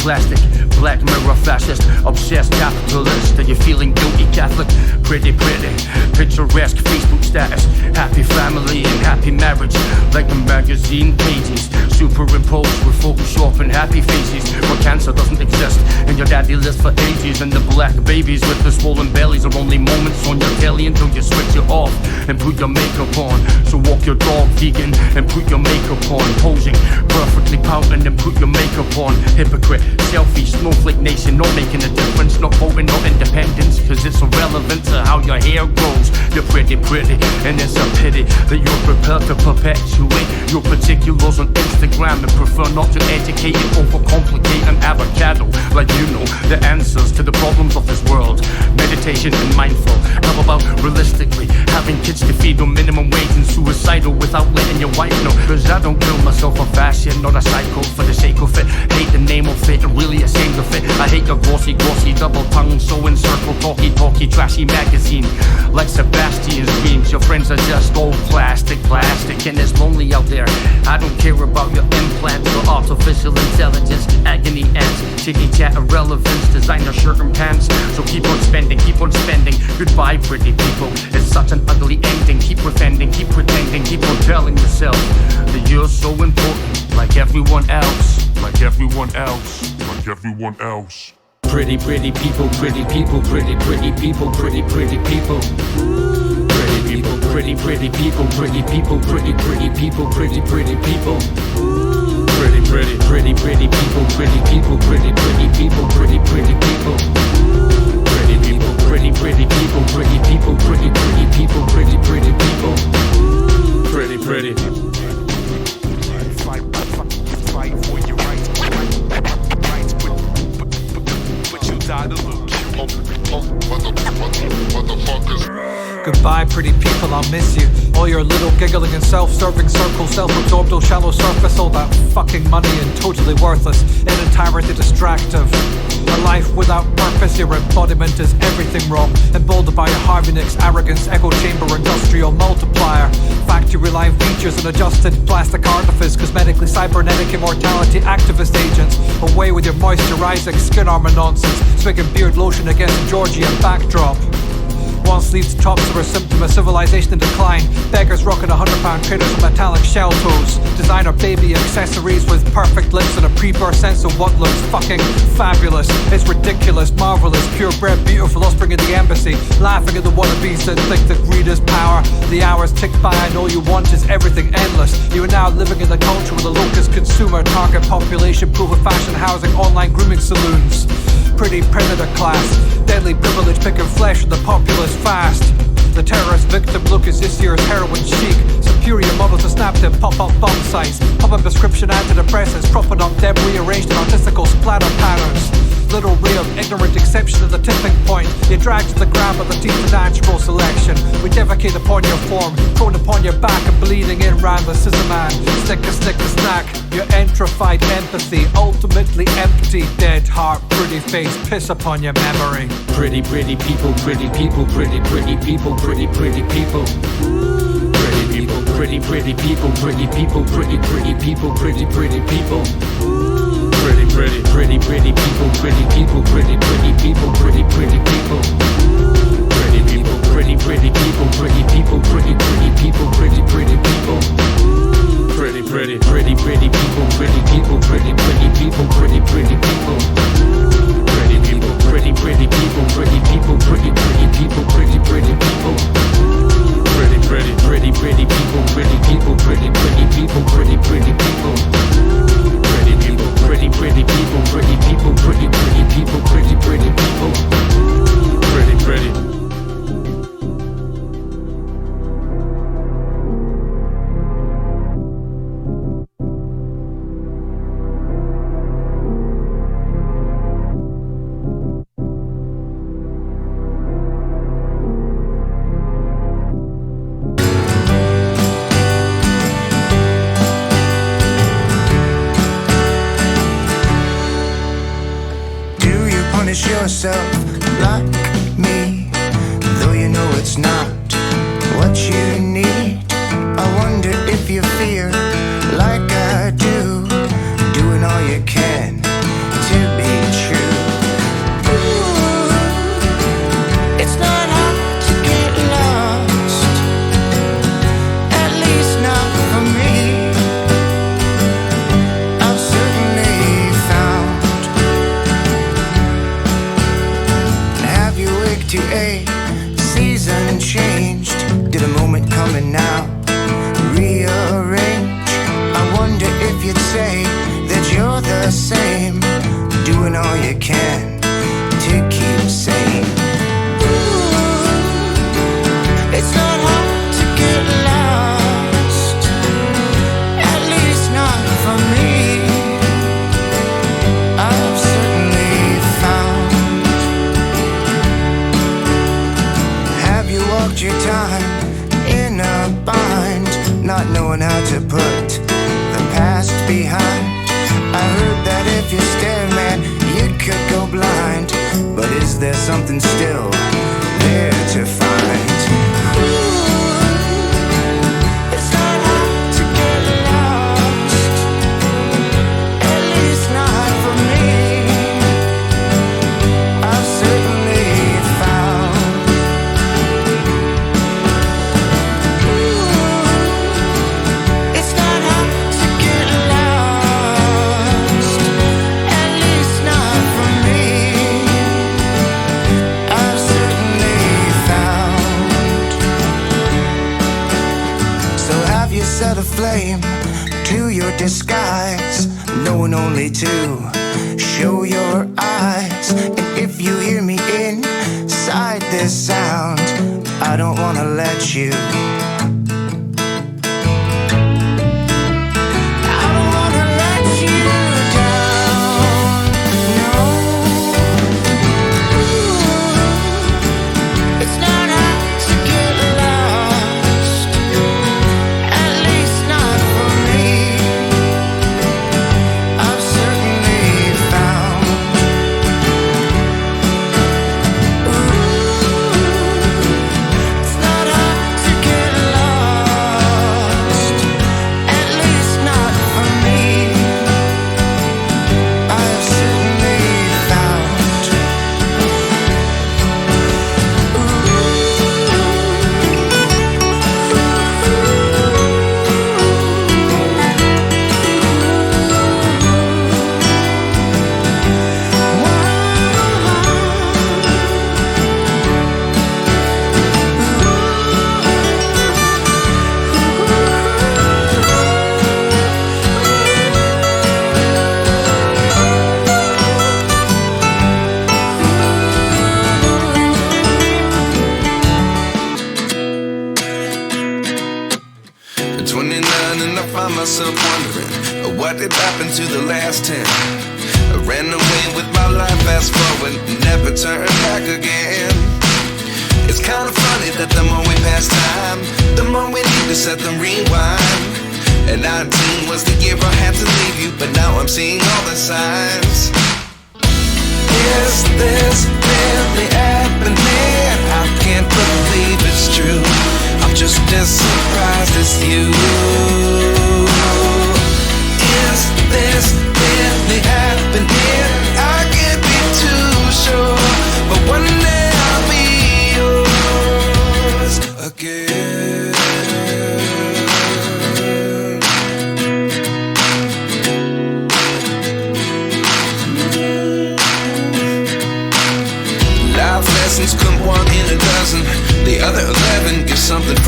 plastic, black mirror fascist, obsessed capitalist. Are you feeling guilty Catholic? Pretty, picturesque Facebook status, happy family and happy marriage, like the magazine pages, superimposed with Photoshop and happy faces, where cancer doesn't exist, and your daddy lives for ages, and the black babies with the swollen bellies are only moments on your telly until you switch it off and put your makeup on. So walk your dog vegan and put your makeup on, posing perfectly pouting and put your makeup on. Hypocrite, selfie, snowflake nation, not making a difference, not voting, not independence, cause it's irrelevant to how your hair grows. You're pretty, and it's a pity that you're prepared to perpetuate your particulars on Instagram and prefer not to educate and overcomplicate an avocado. Like you know the answers to the problems of this world. Meditation and mindful. How about realistically having kids to feed on minimum wage and suicidal without letting your wife know? Cause I don't kill myself for fashion, not a psycho for the sake of it. Hate the name of it and really ashamed of it. I hate your glossy, double tongue, so in circle, talky, trashy magazine. Like Sebastian's dreams, your friends are just old plastic, and it's lonely out there. I don't care about your implants or artificial intelligence, agony ants, chitty chat irrelevance, designer shirt and pants. So keep on spending, goodbye pretty people, it's such an ugly ending. Keep pretending, keep on telling yourself that you're so important, like everyone else, like everyone else, like everyone else. Pretty people, pretty people, pretty people, pretty people. Pretty people, pretty people, pretty people, pretty people, pretty people. Pretty people, pretty people, pretty people, pretty people. Pretty people, pretty people, pretty people, pretty people, pretty people. Pretty. Fight for your rights, but you die to lose. Goodbye pretty people, I'll miss you. All your little giggling and self-serving circles, self-absorbed, all shallow surface, all that fucking money and totally worthless, in entirety distractive. A life without purpose, your embodiment is everything wrong. Emboldened by your Harvey Nicks arrogance, echo chamber, industrial multiplier, factory line features and adjusted plastic artifice, cosmetically cybernetic immortality activist agents. Away with your moisturizing skin armor nonsense, swigging beard lotion against a Georgian backdrop. One-sleeved tops are a symptom of civilization in decline. Beggars rocking £100 traders with metallic shell toes. Designer baby accessories with perfect lips and a pre-birth sense of what looks fucking fabulous. It's ridiculous, marvelous, purebred, beautiful offspring of the embassy. Laughing at the wannabes that think that greed is power. The hours tick by and all you want is everything endless. You are now living in the culture with a locust consumer, target population, proof of fashion, housing, online grooming saloons. Pretty predator class, deadly privilege picking flesh from the populace fast. The terrorist victim look is this year's heroin chic. Superior models to snap them pop-up bomb sites, popping prescription antidepressants, propping up debris arranged in artistical splatter patterns. Little ray of ignorant exception at the tipping point. You're dragged to the ground by the deep to natural selection. We defecate upon your form, prone upon your back and bleeding in round the scissor man. Stick a snack. Your entrified empathy, ultimately empty, dead heart, pretty face, piss upon your memory. Pretty people, pretty people, pretty people, pretty people. Pretty people, pretty people, pretty people, pretty people, pretty people. Pretty people, pretty people, pretty people, pretty people. Pretty people, pretty people, pretty people, pretty people, pretty people. Pretty people, pretty people, pretty people, pretty people. Pretty people, pretty people, pretty people. Pretty people, pretty people, pretty people, pretty people. Pretty people, pretty people, pretty people, pretty people. Pretty people, pretty people. Pretty people, pretty people, pretty people. Pretty. Yourself like me, though you know it's not what you need. I wonder if you feel like I do, doing all you can to be doing all you can to keep sane. It's not hard to get lost, at least not for me. I've certainly found. Have you walked your time in a bind, not knowing how to put the past behind? I heard that if you stare, man, you could go blind. But is there something still there to find? It's not hard to get lost, at least not for me. I've certainly found. It's not hard to get lost, at least not for me. I've certainly found. So have you set a flame to your disguise, knowing only to show your eyes? And if you hear me inside this sound, I don't wanna let you. I don't wanna let you down, no. It's not hard to get lost, at least not for me. I've certainly found. It's not hard to get lost, at least not for me. I've certainly found. At 29 and I find myself wondering what did happen to the last 10. I ran away with my life, fast forward, never turn back again. It's kind of funny that the more we pass time, the more we need to set them rewind. And 19 was the year I had to leave you, but now I'm seeing all the signs. Is this really happening? I can't believe it's true. I'm just as surprised as you. Is this really happening? I can't be too sure, but one day I'll be yours again. Life lessons come one in a dozen.